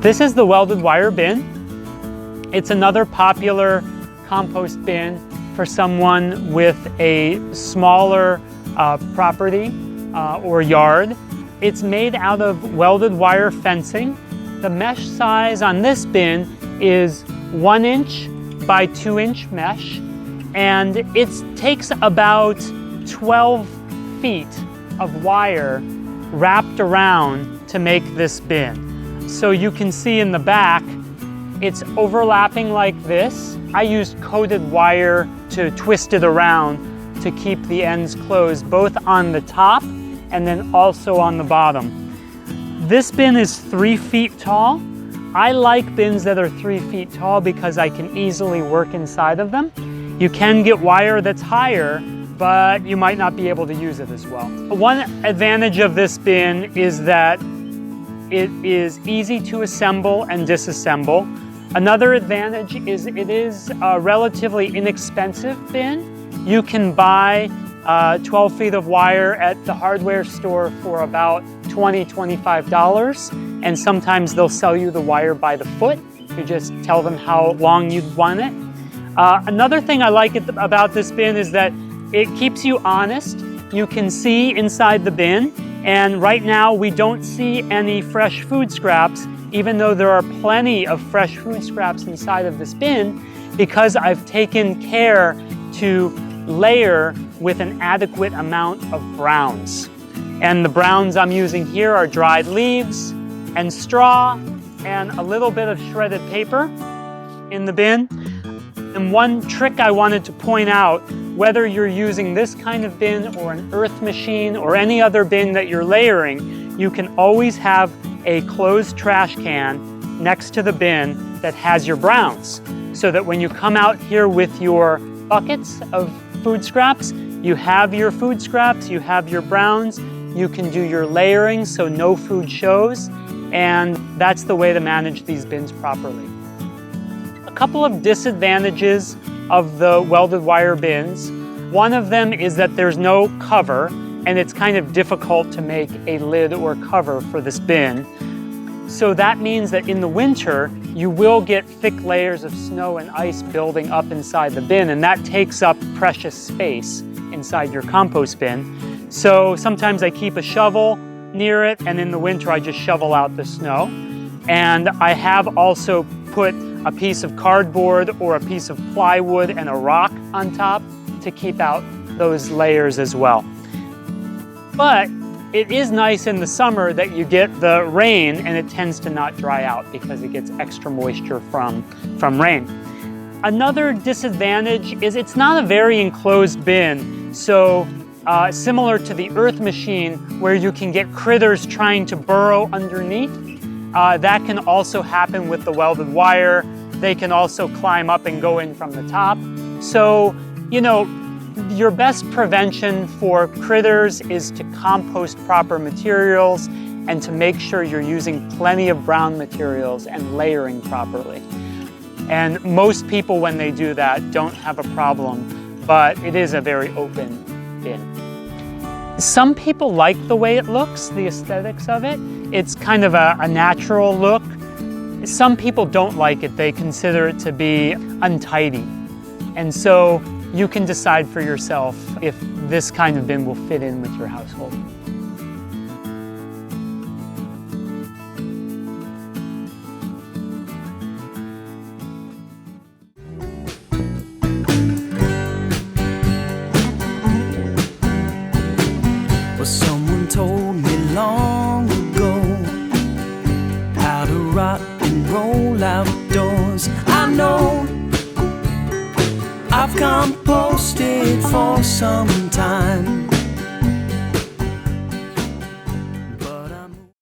This is the welded wire bin. It's another popular compost bin for someone with a smaller property or yard. It's made out of welded wire fencing. The mesh size on this bin is 1 inch by 2 inch mesh, and it takes about 12 feet of wire wrapped around to make this bin. So you can see in the back, it's overlapping like this. I used coated wire to twist it around to keep the ends closed, both on the top and then also on the bottom. This bin is 3 feet tall. I like bins that are 3 feet tall because I can easily work inside of them. You can get wire that's higher, but you might not be able to use it as well. One advantage of this bin is that it is easy to assemble and disassemble. Another advantage is it is a relatively inexpensive bin. You can buy 12 feet of wire at the hardware store for about $20, $25, and sometimes they'll sell you the wire by the foot. You just tell them how long you'd want it. Another thing I like about this bin is that it keeps you honest. You can see inside the bin, and right now we don't see any fresh food scraps, even though there are plenty of fresh food scraps inside of this bin, because I've taken care to layer with an adequate amount of browns. And the browns I'm using here are dried leaves and straw and a little bit of shredded paper in the bin. And one trick I wanted to point out, whether you're using this kind of bin or an earth machine or any other bin that you're layering, you can always have a closed trash can next to the bin that has your browns, so that when you come out here with your buckets of food scraps, you have your food scraps, you have your browns, you can do your layering so no food shows, and that's the way to manage these bins properly. A couple of disadvantages of the welded wire bins. One of them is that there's no cover, and it's kind of difficult to make a lid or cover for this bin. So that means that in the winter, you will get thick layers of snow and ice building up inside the bin, and that takes up precious space inside your compost bin. So sometimes I keep a shovel near it, and in the winter I just shovel out the snow. And I have also put a piece of cardboard or a piece of plywood and a rock on top to keep out those layers as well. But it is nice in the summer that you get the rain and it tends to not dry out because it gets extra moisture from rain. Another disadvantage is it's not a very enclosed bin. So similar to the earth machine where you can get critters trying to burrow underneath, that can also happen with the welded wire. They can also climb up and go in from the top. So, you know, your best prevention for critters is to compost proper materials and to make sure you're using plenty of brown materials and layering properly. And most people, when they do that, don't have a problem, but it is a very open bin. Some people like the way it looks, the aesthetics of it. It's kind of a natural look. Some people don't like it. They consider it to be untidy. And so you can decide for yourself if this kind of bin will fit in with your household. Well, someone told me long ago how to rock and roll outdoors. I know I've composted for some time.